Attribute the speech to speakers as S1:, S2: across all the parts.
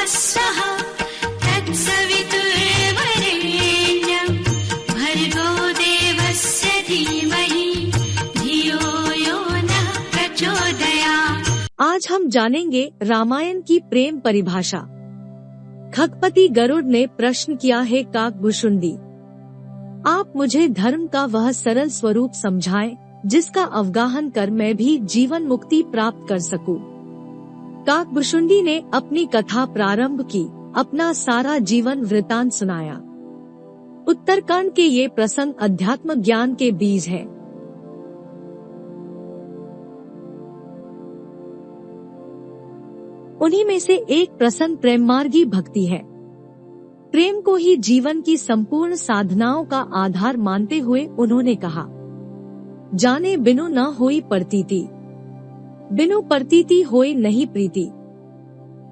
S1: स्वः तत्सवितुर्वरेण्यं भर्गो देवस्य धीमहि धियो यो नः प्रचोदयात्।
S2: आज हम जानेंगे रामायण की प्रेम परिभाषा। खगपति गरुड़ ने प्रश्न किया है, काकभुशुंडी, आप मुझे धर्म का वह सरल स्वरूप समझाएं जिसका अवगाहन कर मैं भी जीवन मुक्ति प्राप्त कर सकूं। काकभुशुंडी ने अपनी कथा प्रारंभ की, अपना सारा जीवन वृतांत सुनाया। उत्तरकांड के ये प्रसंग अध्यात्म ज्ञान के बीज हैं। उन्हीं में से एक प्रसंग प्रेम मार्गी भक्ति है। प्रेम को ही जीवन की संपूर्ण साधनाओं का आधार मानते हुए उन्होंने कहा, जाने बिनु न होई प्रतीति, बिनु प्रतीति होई नहीं प्रीति,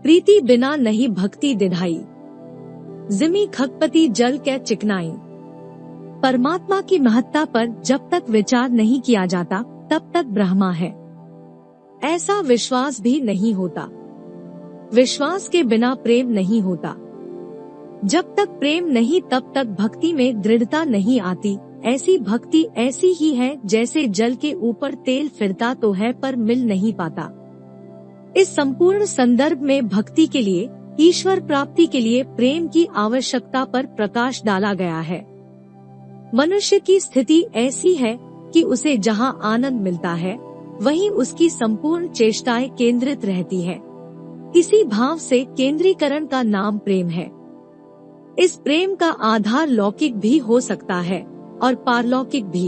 S2: प्रीति बिना नहीं भक्ति दिधाई, जिमी खगपति जल कै चिकनाई। परमात्मा की महत्ता पर जब तक विचार नहीं किया जाता तब तक ब्रह्मा है, ऐसा विश्वास भी नहीं होता। विश्वास के बिना प्रेम नहीं होता। जब तक प्रेम नहीं तब तक भक्ति में दृढ़ता नहीं आती। ऐसी भक्ति ऐसी ही है जैसे जल के ऊपर तेल फिरता तो है पर मिल नहीं पाता। इस संपूर्ण संदर्भ में भक्ति के लिए, ईश्वर प्राप्ति के लिए प्रेम की आवश्यकता पर प्रकाश डाला गया है। मनुष्य की स्थिति ऐसी है कि उसे जहां आनंद मिलता है वहीं उसकी संपूर्ण चेष्टाएं केंद्रित रहती है। इसी भाव से केंद्रीकरण का नाम प्रेम है। इस प्रेम का आधार लौकिक भी हो सकता है और पारलौकिक भी।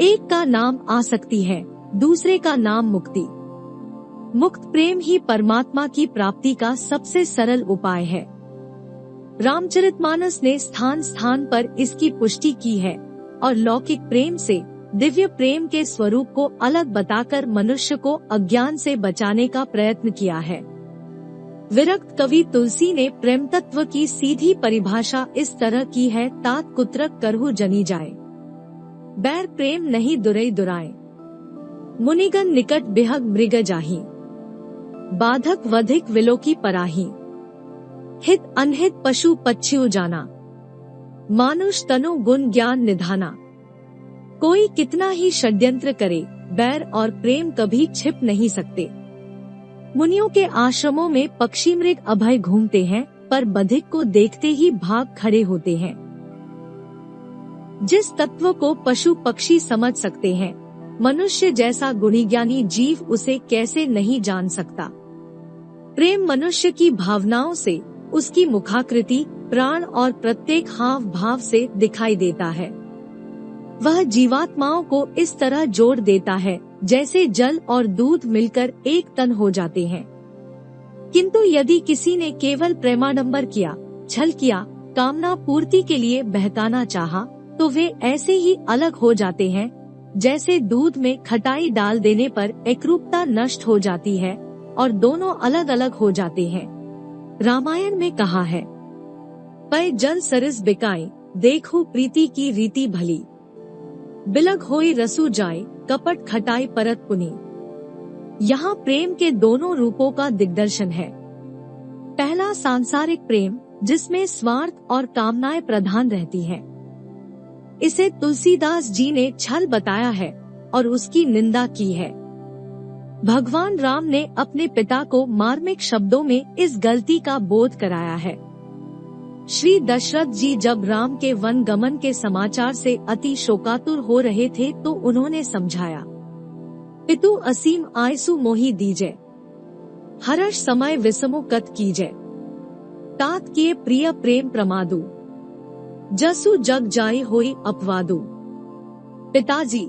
S2: एक का नाम आसक्ति है, दूसरे का नाम मुक्ति। मुक्त प्रेम ही परमात्मा की प्राप्ति का सबसे सरल उपाय है। रामचरितमानस ने स्थान स्थान पर इसकी पुष्टि की है और लौकिक प्रेम से दिव्य प्रेम के स्वरूप को अलग बताकर मनुष्य को अज्ञान से बचाने का प्रयत्न किया है। विरक्त कवि तुलसी ने प्रेम तत्व की सीधी परिभाषा इस तरह की है, तात कुत्रक करहु जनी जाए, बैर प्रेम नहीं दुरई दुराए, मुनिगण निकट बिहग मृग जाही, बाधक वधिक विलोकी पराही, हित अनहित पशु पक्षियों जाना, मानुष तनु गुण ज्ञान निधाना। कोई कितना ही षड्यंत्र करे, बैर और प्रेम कभी छिप नहीं सकते। मुनियों के आश्रमों में पक्षी मृग अभय घूमते हैं पर बधिक को देखते ही भाग खड़े होते हैं। जिस तत्व को पशु पक्षी समझ सकते हैं, मनुष्य जैसा गुणीज्ञानी जीव उसे कैसे नहीं जान सकता। प्रेम मनुष्य की भावनाओं से, उसकी मुखाकृति, प्राण और प्रत्येक हाव भाव से दिखाई देता है। वह जीवात्माओं को इस तरह जोड़ देता है जैसे जल और दूध मिलकर एक तन हो जाते हैं। किंतु यदि किसी ने केवल प्रेमाडंबर किया, छल किया, कामना पूर्ति के लिए बहकाना चाहा, तो वे ऐसे ही अलग हो जाते हैं जैसे दूध में खटाई डाल देने पर एकरूपता नष्ट हो जाती है और दोनों अलग अलग हो जाते हैं। रामायण में कहा है, पै जल सरिस बिकाई, देखो प्रीति की रीति भली, बिलग होई रसू जाए, कपट खटाई परत पुनी। यहाँ प्रेम के दोनों रूपों का दिग्दर्शन है। पहला सांसारिक प्रेम जिसमें स्वार्थ और कामनाएं प्रधान रहती हैं। इसे तुलसीदास जी ने छल बताया है और उसकी निंदा की है। भगवान राम ने अपने पिता को मार्मिक शब्दों में इस गलती का बोध कराया है। श्री दशरथ जी जब राम के वन गमन के समाचार से अति शोकातुर हो रहे थे तो उन्होंने समझाया, पितु असीम आयसु मोहि दीजे, हर्ष समय विषमो कत कीजे, तात किए प्रिय प्रेम प्रमादु, जसु जग जाए होई अपवादु। पिताजी,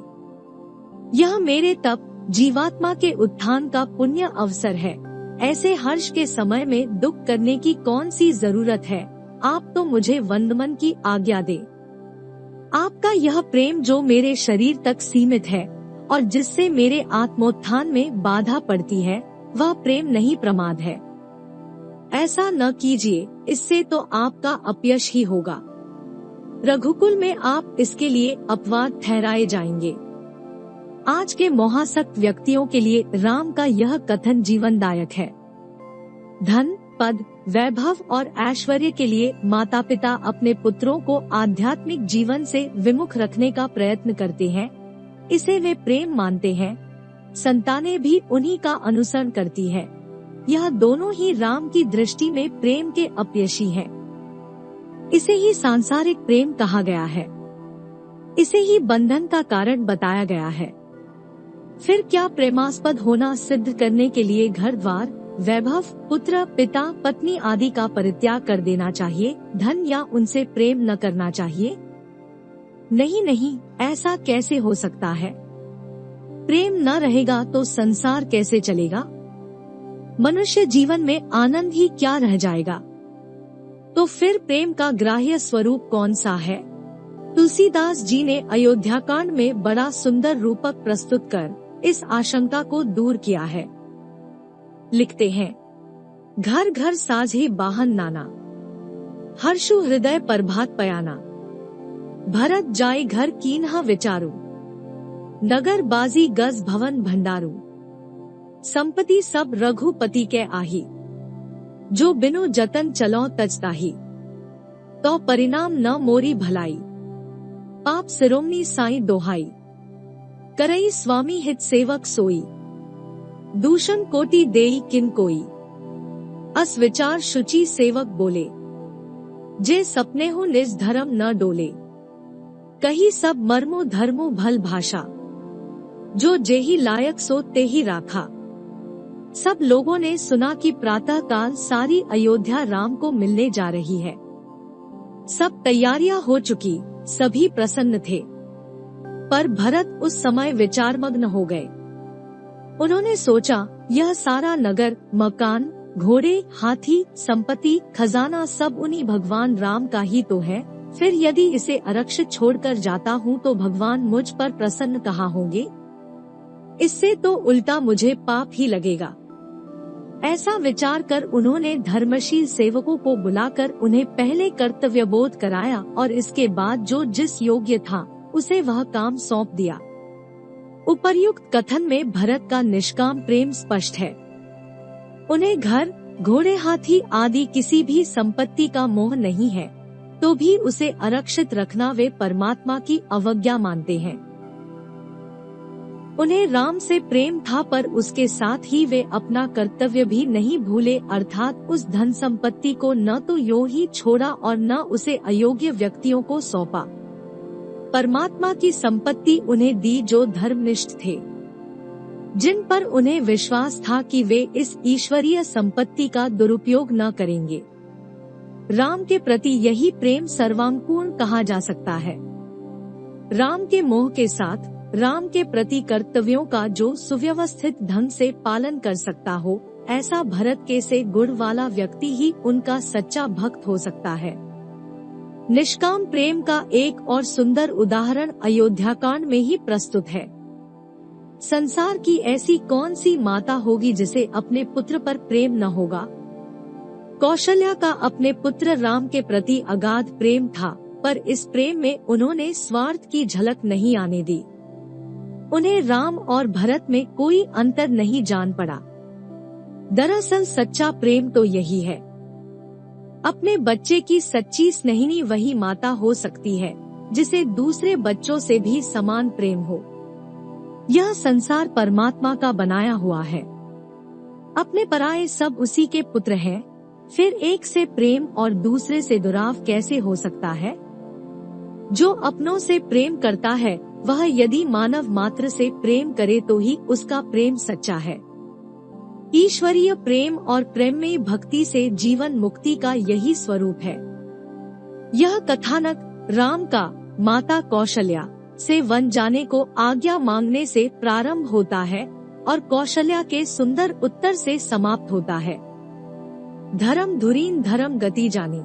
S2: यह मेरे तप, जीवात्मा के उत्थान का पुण्य अवसर है। ऐसे हर्ष के समय में दुख करने की कौन सी जरूरत है। आप तो मुझे वंदमन की आज्ञा दे। आपका यह प्रेम जो मेरे शरीर तक सीमित है और जिससे मेरे आत्मोत्थान में बाधा पड़ती है, वह प्रेम नहीं प्रमाद है। ऐसा न कीजिए, इससे तो आपका अपयश ही होगा। रघुकुल में आप इसके लिए अपवाद ठहराए जाएंगे। आज के मोहासक्त व्यक्तियों के लिए राम का यह कथन जीवनदायक है। धन, पद, वैभव और ऐश्वर्य के लिए माता पिता अपने पुत्रों को आध्यात्मिक जीवन से विमुख रखने का प्रयत्न करते हैं, इसे वे प्रेम मानते हैं। संतानें भी उन्हीं का अनुसरण करती है। यह दोनों ही राम की दृष्टि में प्रेम के अपयशी हैं। इसे ही सांसारिक प्रेम कहा गया है। इसे ही बंधन का कारण बताया गया है। फिर क्या प्रेमास्पद होना सिद्ध करने के लिए घर द्वार, वैभव, पुत्र, पिता, पत्नी आदि का परित्याग कर देना चाहिए, धन या उनसे प्रेम न करना चाहिए? नहीं नहीं, ऐसा कैसे हो सकता है? प्रेम न रहेगा तो संसार कैसे चलेगा? मनुष्य जीवन में आनंद ही क्या रह जाएगा? तो फिर प्रेम का ग्राह्य स्वरूप कौन सा है? तुलसीदास जी ने अयोध्याकांड में बड़ा सुंदर रूपक प्रस्तुत कर इस आशंका को दूर किया है। लिखते हैं, घर घर साझे बाहन नाना, हर्षु हृदय प्रभात पयाना, भरत जाय घर कीन्हा विचारू, नगर बाजी गज भवन भंडारू, संपत्ति सब रघुपति के आही, जो बिनु जतन चलो तजताही, तो परिणाम न मोरी भलाई, पाप सिरोमणि साई दोहाई, करई स्वामी हित सेवक सोई, दूषण कोटि देई किन कोई, अस विचार शुचि सेवक बोले, जे सपने हो निज धर्म न डोले, कही सब मर्मो धर्मो भल भाषा, जो जेही लायक सो तेही राखा। सब लोगों ने सुना कि प्रातः काल सारी अयोध्या राम को मिलने जा रही है। सब तैयारियां हो चुकी, सभी प्रसन्न थे। पर भरत उस समय विचारमग्न हो गए। उन्होंने सोचा, यह सारा नगर, मकान, घोड़े, हाथी, संपत्ति, खजाना सब उन्हीं भगवान राम का ही तो है। फिर यदि इसे आरक्षित छोड़कर जाता हूँ तो भगवान मुझ पर प्रसन्न कहाँ होंगे? इससे तो उल्टा मुझे पाप ही लगेगा। ऐसा विचार कर उन्होंने धर्मशील सेवकों को बुलाकर उन्हें पहले कर्तव्यबोध कराया और इसके बाद जो जिस योग्य था उसे वह काम सौंप दिया। उपर्युक्त कथन में भरत का निष्काम प्रेम स्पष्ट है। उन्हें घर, घोड़े, हाथी आदि किसी भी संपत्ति का मोह नहीं है, तो भी उसे आरक्षित रखना वे परमात्मा की अवज्ञा मानते हैं। उन्हें राम से प्रेम था, पर उसके साथ ही वे अपना कर्तव्य भी नहीं भूले, अर्थात उस धन संपत्ति को न तो यूं ही छोड़ा और न उसे अयोग्य व्यक्तियों को सौंपा। परमात्मा की संपत्ति उन्हें दी जो धर्मनिष्ठ थे, जिन पर उन्हें विश्वास था कि वे इस ईश्वरीय संपत्ति का दुरुपयोग न करेंगे। राम के प्रति यही प्रेम सर्वांगपूर्ण कहा जा सकता है। राम के मोह के साथ राम के प्रति कर्तव्यों का जो सुव्यवस्थित ढंग से पालन कर सकता हो, ऐसा भरत के से गुण वाला व्यक्ति ही उनका सच्चा भक्त हो सकता है। निष्काम प्रेम का एक और सुंदर उदाहरण अयोध्याकांड में ही प्रस्तुत है। संसार की ऐसी कौन सी माता होगी जिसे अपने पुत्र पर प्रेम न होगा? कौशल्या का अपने पुत्र राम के प्रति अगाध प्रेम था, पर इस प्रेम में उन्होंने स्वार्थ की झलक नहीं आने दी। उन्हें राम और भरत में कोई अंतर नहीं जान पड़ा। दरअसल सच्चा प्रेम तो यही है। अपने बच्चे की सच्ची स्नेहिनी वही माता हो सकती है जिसे दूसरे बच्चों से भी समान प्रेम हो। यह संसार परमात्मा का बनाया हुआ है। अपने पराये सब उसी के पुत्र हैं। फिर एक से प्रेम और दूसरे से दुराव कैसे हो सकता है? जो अपनों से प्रेम करता है वह यदि मानव मात्र से प्रेम करे तो ही उसका प्रेम सच्चा है। ईश्वरीय प्रेम और प्रेममयी भक्ति से जीवन मुक्ति का यही स्वरूप है। यह कथानक राम का माता कौशल्या से वन जाने को आज्ञा मांगने से प्रारंभ होता है और कौशल्या के सुंदर उत्तर से समाप्त होता है। धर्म धुरीन धर्म गति जानी,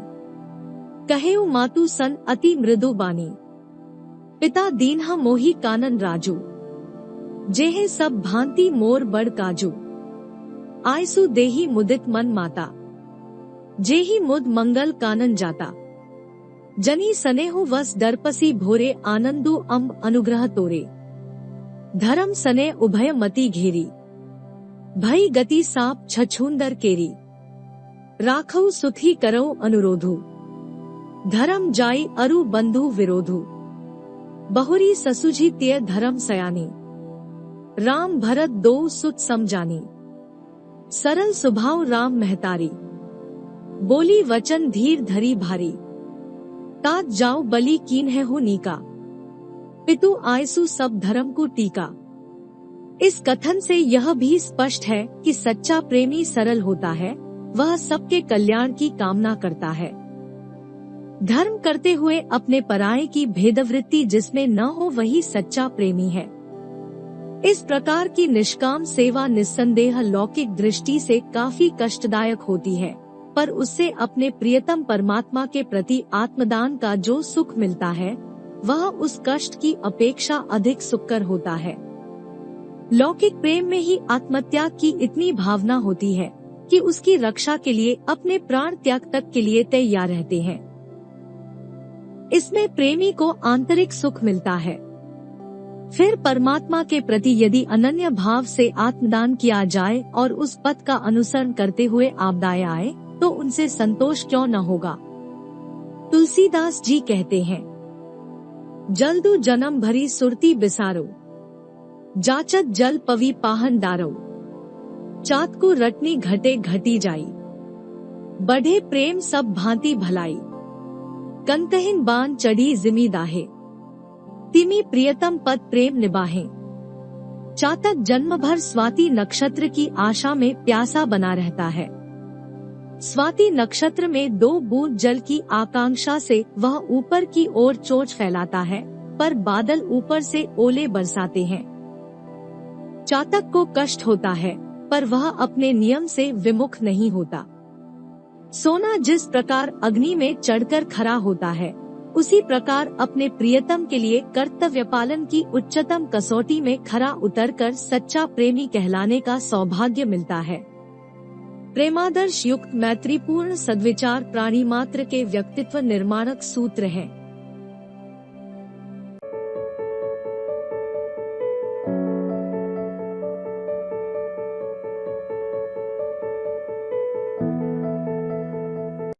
S2: कहेउ मातु सन अति मृदु बानी, पिता दीन्हा मोहि कानन राजू, जेहे सब भांति मोर बड़ काजू, आयसु देही मुदित मन माता, जेही मुद मंगल कानन जाता, जनी सनेहु वस दर्पसी भोरे आनंदु अम्ब अनुग्रह तोरे, धर्म सने उभय मति घेरी, भई गति साप छछूंदर केरी, राखौ सुखी करो अनुरोधु, धर्म जाई अरु बंधु विरोधु, बहुरी ससुजी त्य धर्म सयानी, राम भरत दो सुत समझानी, सरल स्वभाव राम महतारी, बोली वचन धीर धरी भारी, तात जाओ बलि कीन है हो नीका, पितु आयसु सब धर्म को टीका। इस कथन से यह भी स्पष्ट है कि सच्चा प्रेमी सरल होता है, वह सबके कल्याण की कामना करता है। धर्म करते हुए अपने पराये की भेदवृत्ति जिसमें न हो वही सच्चा प्रेमी है। इस प्रकार की निष्काम सेवा निस्संदेह लौकिक दृष्टि से काफी कष्टदायक होती है, पर उससे अपने प्रियतम परमात्मा के प्रति आत्मदान का जो सुख मिलता है वह उस कष्ट की अपेक्षा अधिक सुखकर होता है। लौकिक प्रेम में ही आत्मत्याग की इतनी भावना होती है कि उसकी रक्षा के लिए अपने प्राण त्याग तक के लिए तैयार रहते हैं। इसमें प्रेमी को आंतरिक सुख मिलता है। फिर परमात्मा के प्रति यदि अनन्य भाव से आत्मदान किया जाए और उस पथ का अनुसरण करते हुए आपदाएं आए तो उनसे संतोष क्यों न होगा। तुलसीदास जी कहते हैं, जल्दू जन्म भरी सुरती बिसारो, जाचत जल पवी पाहन डारो, चात को रटनी घटे घटी जाई, बढ़े प्रेम सब भांति भलाई, कंतहिन बान चढ़ी जिमी दाहे, तिमी प्रियतम पद प्रेम निबाहे। चातक जन्म भर स्वाति नक्षत्र की आशा में प्यासा बना रहता है। स्वाति नक्षत्र में 2 बूंद जल की आकांक्षा से वह ऊपर की ओर चोंच फैलाता है, पर बादल ऊपर से ओले बरसाते हैं। चातक को कष्ट होता है, पर वह अपने नियम से विमुख नहीं होता। सोना जिस प्रकार अग्नि में चढ़कर खरा होता है, उसी प्रकार अपने प्रियतम के लिए कर्तव्य पालन की उच्चतम कसौटी में खरा उतरकर सच्चा प्रेमी कहलाने का सौभाग्य मिलता है। प्रेमादर्श युक्त मैत्रीपूर्ण सद्विचार प्राणी मात्र के व्यक्तित्व निर्माणक सूत्र है।